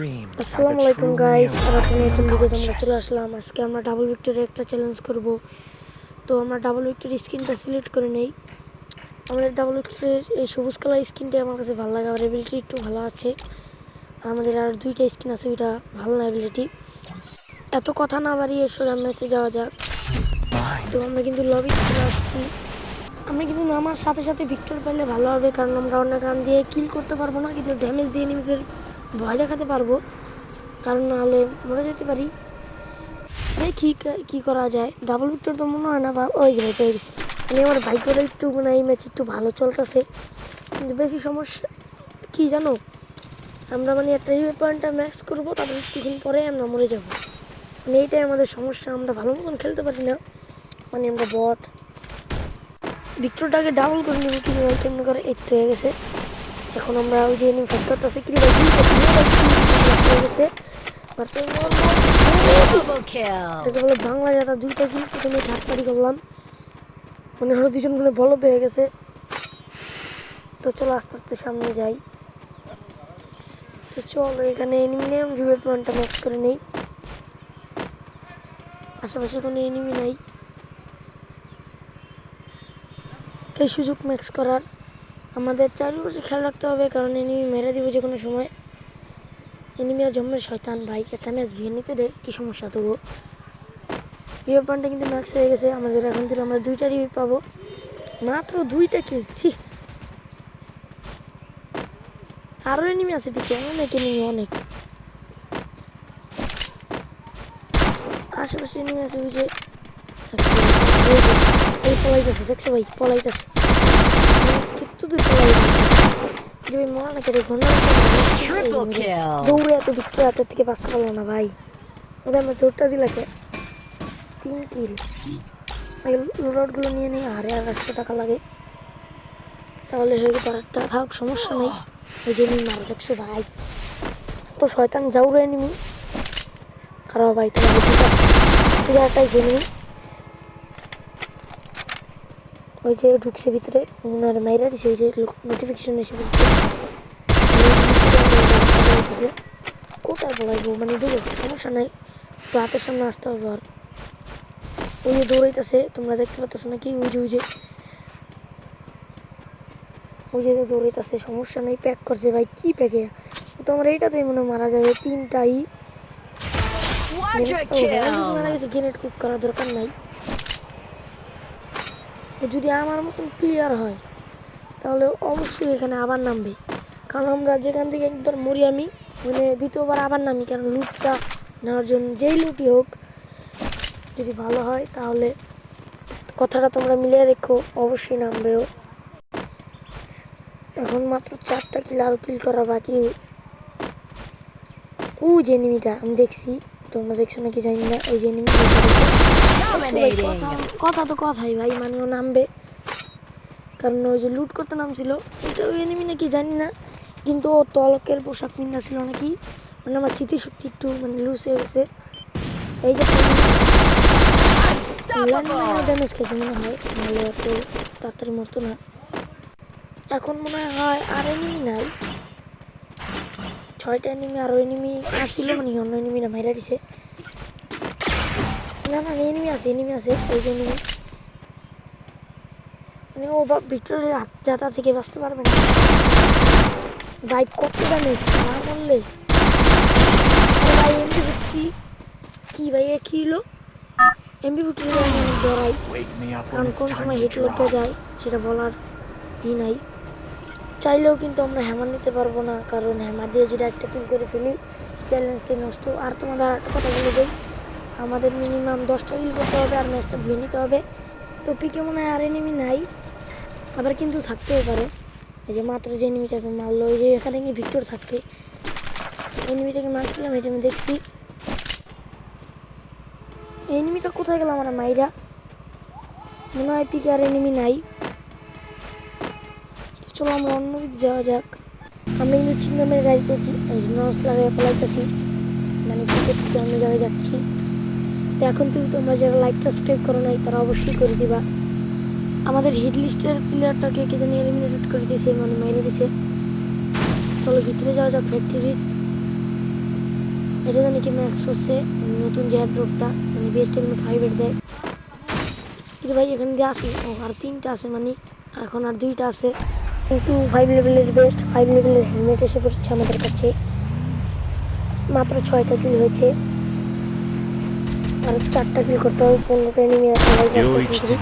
আসসালামু আলাইকুম গাইস, আর একটা নতুন ভিডিও তোমরা চলে আসলাম। আজকে আমরা ডাবল ভিক্টরি একটা চ্যালেঞ্জ করব। তো আমরা ডাবল ভিক্টরি স্কিনটা সিলেক্ট করে নেই। আমাদের ডাবল ভিক্টরির এই সবুজ কালার স্কিনটা আমার কাছে ভালো লাগে, আর এবিলিটি একটু ভালো আছে। আর আমাদের আর দুইটা স্কিন আছে, ওইটা ভালো না এবিলিটি। এত কথা না বাড়িয়ে সোজা ম্যাচে যাওয়া যাক। তো আমরা কিন্তু লবিতে চলে আসছি। আমরা কিন্তু নামার সাথে সাথে ভিক্টর পেলে ভালো হবে, কারণ আমরা অন্য গান দিয়ে কিল করতে পারবো না, কিন্তু ড্যামেজ দিয়ে নিজেদের ভয় দেখাতে পারবো, কারণ নাহলে মরে যেতে পারি। দেখি কি করা যায়। ডাবল ভিক্টর তো মনে হয় না, বা ওই যে পেয়ে গেছি। মানে আমার বাইকটা একটু মানে এই ম্যাচ একটু ভালো চলতেছে, কিন্তু বেশি সমস্যা কি জানো, আমরা মানে একটা রিভাইভ পয়েন্টটা ম্যাক্স করবো, তারপর কিছুদিন পরে আমরা মরে যাবো। মানে এইটাই আমাদের সমস্যা, আমরা ভালো মতন খেলতে পারি না। মানে আমরা বট ভিক্টরটাকে ডাবল করে নেবো, কি ভাই কেমন করে এইট হয়ে গেছে। এখন আমরা ওই যে ফাইট করতেছি, কি ভাই হয়ে গেছে। বাংলা যাতা দুইটা কিল প্রথমে ঠাটপাটি করলাম, মনে হলো দুজন মনে বলদ হয়ে গেছে। তো চলো আস্তে আস্তে সামনে যাই। তো চলো এখানে এনিমি রিভাইভ পয়েন্টটা ম্যাক্স করে নেই। আশেপাশে কোনো এনিমি নাই, এই সুযোগ ম্যাক্স করার। আমাদের চারিপাশে খেয়াল রাখতে হবে, কারণ এনিমি মেরে দিবে যে কোনো সময়। এনিমি আর জন্মের শয়তান ভাই, একটা ম্যাচ ভিয়ে নিতে দে, কী সমস্যা তবু। রিভাইভ পয়েন্টটা কিন্তু ম্যাক্স হয়ে গেছে আমাদের। এখন থেকে আমরা দুইটা রিভাইভ পাবো, মাত্র দুইটা খেলছি। আরও এনিমি আছে পিছিয়ে, অনেক এনিমি, অনেক আশেপাশে এনিমি আছে। ওই যে এই পলাইতেছে, দেখছো ভাই পলাইতেছে, কিন্তু তুই পলাইতেছে মরা না কেটে ঘন দৌড়ে এত ভিক্টর হাতের থেকে বাঁচতে পারলো না ভাই। ওদের আমরা দৌড়টা দিলাকে 3 কিল। লোডআউটগুলো নিয়ে নিই, আরে আর 100 টাকা লাগে, তাহলে হয়ে গেছে আরেকটা। থাক সমস্যা নেই। ওই যে নিয়ে মারা, দেখছো ভাই তো শয়তান যাউরে এনিমি। খারাপ ভাই তোমার একটাই জেনি, ওই যে ঢুকছে ভিতরে ওনার মাইরা দিছে, ওই যে নোটিফিকেশন এসে বলছে কোথায় পড়াইবো, মানে দূরে সমস্যা নাই, তো হাতের সামনে আসতে হবে। আর ওই যে দৌড়াইতেছে, তোমরা দেখতে পাচ্ছ নাকি, ওই যে দৌড়াইতেছে, সমস্যা নেই। প্যাক করছে ভাই, কি প্যাকে তোমার এইটাতেই মনে মারা যাবে। 3টাই মারা গেছে, গ্রেনেড কুক করার দরকার নাই। যদি আমার মতন প্লেয়ার হয় তাহলে অবশ্যই এখানে আবার নামবে, কারণ আমরা যেখান থেকে একবার মরি আমি, মানে দ্বিতীয়বার আবার নামি, কারণ লুটটা নেওয়ার জন্য। যেই লুটই হোক যদি ভালো হয় তাহলে কথাটা তোমরা মিলিয়ে রেখো, অবশ্যই নামবেও। এখন মাত্র 4টা কিল, আরও কিল করা বাকি। ও যে এনিমিটা আমি দেখছি, তোমরা দেখছো নাকি জানি না। ওই যে এনিমি কথা তো কথাই ভাই, মানে ও নামবে, কারণ ওই যে লুট করতে নামছিল। এটা ওই এনিমি নাকি জানি না, কিন্তু ও তলকের পোশাক পিন্ধা ছিল নাকি, মানে আমার স্মৃতিশক্তি একটু মানে লুজ হয়ে গেছে। এই যে ড্যামেজ খেয়েছে মনে হয়, নাহলে এত তাড়াতাড়ি মরতো না। এখন মনে হয় আর এনিমি নাই, 6টা এনিমি, আরও এনিমি আসছিল, মানে অন্য এনিমিরা মাইরা দিছে। না এনিমি আছে এই যে এনিমি, মানে ও ভিক্টরের হাত যাতা থেকে বাঁচতে পারবে না। বাইক কত ড্যামেজ না করলে ভাই। এমবি কি ভাই, কি হলো এমবি ডরাই, কারণ কোন সময় হিট লেগে যায় সেটা বলার ই নাই। চাইলেও কিন্তু আমরা হ্যামার নিতে পারবো না, কারণ হ্যামার দিয়ে যদি একটা কিল করে ফেলি চ্যালেঞ্জটি নষ্ট। আর তোমাদের একটা কথা বলে দেই, আমাদের মিনিমাম 10টা কিল করতে হবে আর ম্যাচটা ভিয়ে নিতে হবে। তো পিকে মনে হয় আর এনিমি নাই, আবার কিন্তু থাকতেও পারে। এই যে মাত্র যে এনিমিটাকে মারলো, ওই যে এখানে কি ভিক্টর থাকতে এনিমিটাকে মারছিলাম, এটা আমি দেখছি। এনিমিটা কোথায় গেল আমার মাইরা, মনে হয় পিকে আর এনিমি নাই। তো চলো আমরা অন্যদিকে যাওয়া যাক। আমরা কিন্তু চিংগামের গাড়িতে নস লাগাই পালাইতেছি, মানে পিকের থেকে অন্য জায়গায় যাচ্ছি। তো এখন কিন্তু তোমরা যারা লাইক সাবস্ক্রাইব করো নাই তারা অবশ্যই করে দিবা। আমাদের হিট লিস্টের প্লেয়ারটাকে কে জানি এলিমিনেট করে দিয়েছে, মানে মাইরে দিয়েছে। চলো ভিতরে যাওয়া যাক ফ্যাক্টরির। এটা জানি কি ম্যাক্স হচ্ছে নতুন যে ড্রপটা মানে বেস্ট এলিমেন্ট 5 এর দেয়। কিন্তু ভাই এখানে দিয়ে আসি ও আর 3টা আছে মানে এখন আর 2টা আছে, কিন্তু 5 লেভেলের বেস্ট 5 লেভেলের হেলমেট এসে পড়ছে আমাদের কাছে। মাত্র 6টা কিল হয়েছে, আর 4টা কিল করতে হবে। 15টা এনিমি আমার কাছে কিন্তু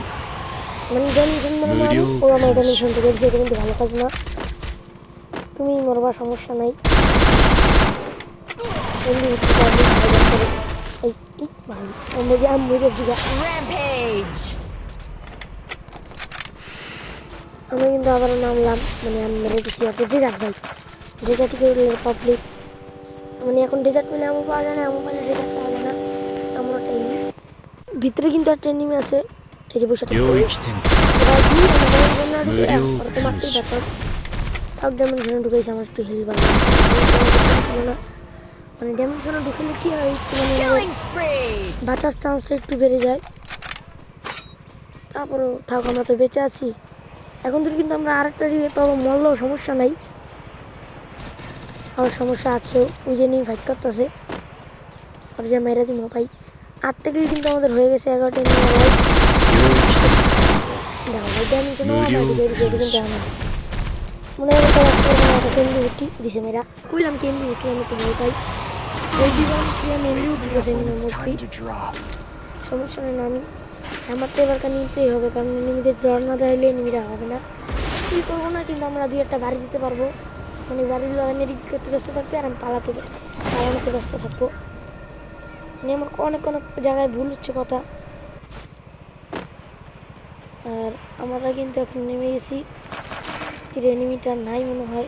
মানে ড্যামেশন মানে মারো ও আমার ড্যামেশন তো করছে, এটা কিন্তু ভালো কাজ না। তুমি মরবা সমস্যা নাই। এমনি এই ভাই আমরা যে আমি মরেছি আমরা কিন্তু আবার নামলাম মানে আমি মেরে দিচ্ছি অত ডেজার্ট ভাই ডেজার্ট কি পাবলিক মানে এখন ডেজার্ট পেলে এমন পাওয়া যায় না, এমন পেলে ডেজার্ট পাওয়া যায় না এমন একটা ভিতরে কিন্তু একটা এনিমি আছে। এই যে বসে থাকতে মারতেই পারতাম, তাও ডাইমেনশনে ঢুকেছে আমার একটু হিল বাড়বে ছিল না মানে ডাইমেনশনে ঢুকলে কি হয় একটু মানে বাঁচার চান্সটা একটু বেড়ে যায়। তারপরও থাক আমরা তো বেঁচে আছি এখন তো, কিন্তু আমরা আরেকটা রিভে পাবো, মরলেও সমস্যা নাই। আমার সমস্যা আছে ওই যে নিয়ে ফাইট করতেছে আর যে মেরে দিব ভাই। 8টা কিল কিন্তু আমাদের হয়ে গেছে, 11টা নিয়ে দেখো ভাই ডাইমেনশন মনে হয় কেমনি উঠি দিছে মেয়েরা কইলাম কেমনি উঠি আমি তো ভয় পাই ওই দিলাম সে আমি এমনি উঠে গেছে মরছি সমস্যা নেই না। আমি আমার তো এবার নিতেই হবে কারণ এনিমিদের ডর না দেখাইলে এনিমিরা হবে না। কী করবো না কিন্তু আমরা 2-1টা বাড়ি দিতে পারবো মানে বাড়িগুলো মেরি করতে ব্যস্ত থাকবে আর আমি পালানোতে ব্যস্ত থাকবো। মানে আমার অনেক অনেক জায়গায় ভুল হচ্ছে কথা। আর আমরা কিন্তু এখন নেমে গেছি, এনিমিটা নাই মনে হয়।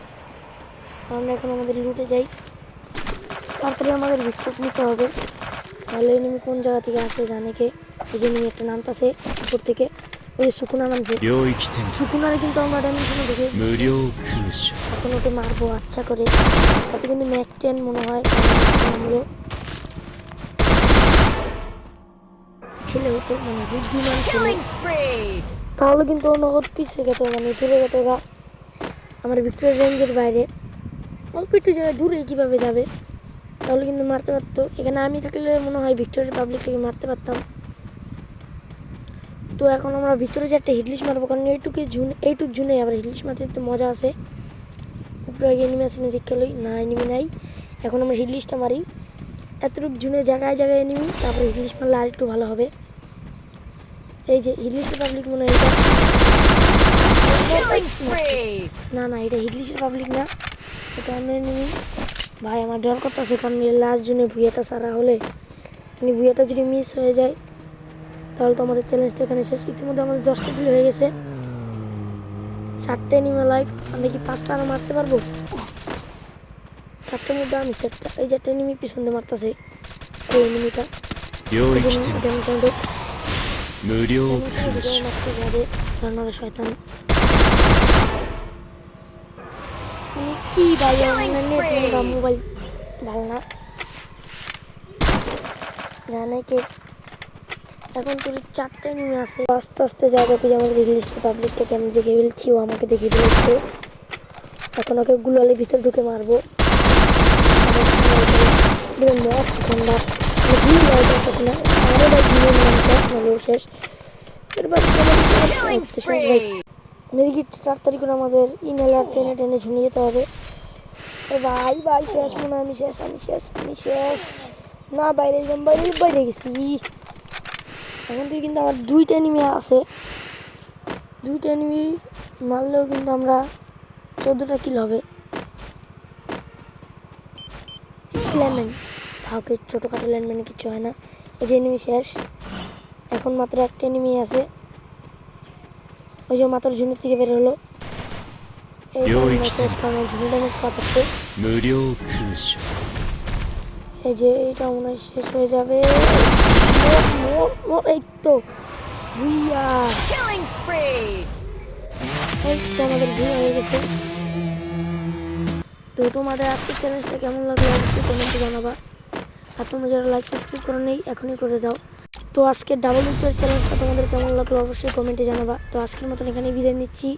আমরা এখন আমাদের লুটে যাই, তারপরে আমাদের বিক্ষোভ নিতে হবে, তাহলে এনিমি কোন জায়গা থেকে আসে জানে কে। ওই যে এনিমি একটা নামতাছে উপর থেকে, ওই যে সুকুনা নামছে, সুকুনারে কিন্তু আমরা ডাইমেনশনে ঢুকে এখন ওকে মারবো আচ্ছা করে। তাতে কিন্তু ম্যাক 10 মনে হয় ছেলে হতো মানে বুদ্ধিমান ছেলে, তাহলে কিন্তু নগদ পিছিয়ে গেত মানে দূরে গেত গা আমার ভিক্টোরিয়া রেঞ্জের বাইরে অল্প একটু জায়গায় দূরে কীভাবে যাবে, তাহলে কিন্তু মারতে পারতো। এখানে আমি থাকলে মনে হয় ভিক্টোরিয়া পাবলিক থেকে মারতে পারতাম। তো এখন আমরা ভিতরে যে একটা হিটলিশ মারবো কারণ এইটুক জুনে আবার হিটলিশ মারতে একটু মজা আছে। উপরে আগে এনিমি আছে নিজে খেলোই না, এনিমি নাই। এখন আমরা হিটলিশটা মারি এতটুকু জুনে জায়গায় জায়গায় এনিমি, তারপরে হিটলিশ মারলে আর একটু ভালো হবে। এই যে হিটলিশের পাবলিক মনে হয় না না এটা হিটলিশের পাবলিক না, এটা অন্য এনিমি। ভাই আমার ডর করতেছে কারণ লাস্ট জুনে ভুইয়াটা সারা হলে মানে ভুইয়াটা যদি মিস হয়ে যায় তাহলে তো আমাদের চ্যালেঞ্জটা এখানে শেষ। ইতিমধ্যে আমাদের 10টা কিল হয়ে গেছে, 4টে এনিমি লাইভ। আমরা কি 5টা আরো মারতে পারবো? 4টার মধ্যে আমি 4টা, এই যে একটা এনিমি পিছন দিয়ে মারতেছে এই এনিমিটা শয়তান কি ভাই মোবাইল ভালো না জানে কে। এখন তোর 4টে এনিমি আছে, আস্তে আস্তে যাবে যে আমাদের ইংলিশ পাবলিকটাকে আমি দেখে ফেলছি, ও আমাকে দেখে ফেলছে। এখন ওকে গুলালের ভিতর ঢুকে মারবো শেষ। তাড়াতাড়ি করে আমাদের ইনহেলার টেনে টেনে ঝুলে যেতে হবে। ভাই ভাই শেষ মনে হয়, আমি শেষ না, বাইরে গেছি। এখন থেকে কিন্তু আমার 2টা এনিমি আছে, 2টা এনিমি মারলেও কিন্তু আমরা 14টা কিল হবে। ল্যান্ডম্যান কাউকে ছোটোখাটো ল্যান্ডম্যানে কিছু হয় না। এই যে এনিমি শেষ, এখন মাত্র একটা এনিমি আছে, ওই যে মাত্র ঝুনের থেকে বের হলো। এই শেষ কারণ ঝুনি ড্যামেজ করা থাকবে। এই যে এইটা মনে হয় শেষ হয়ে যাবে। এই তো ভুইয়া, এই তো আমাদের ভুইয়া হয়ে গেছে। তো তোমাদের আজকের চ্যালেঞ্জটা কেমন লাগলো অবশ্যই কমেন্টে জানাবা, আর তোমরা যারা লাইক সাবস্ক্রাইব করো নেই এখনই করে দাও। তো আজকের ডাবল উইকের চ্যালেঞ্জটা তোমাদের কেমন লাগলো অবশ্যই কমেন্টে জানাবা। তো আজকের মতন এখানে বিদায় নিচ্ছি।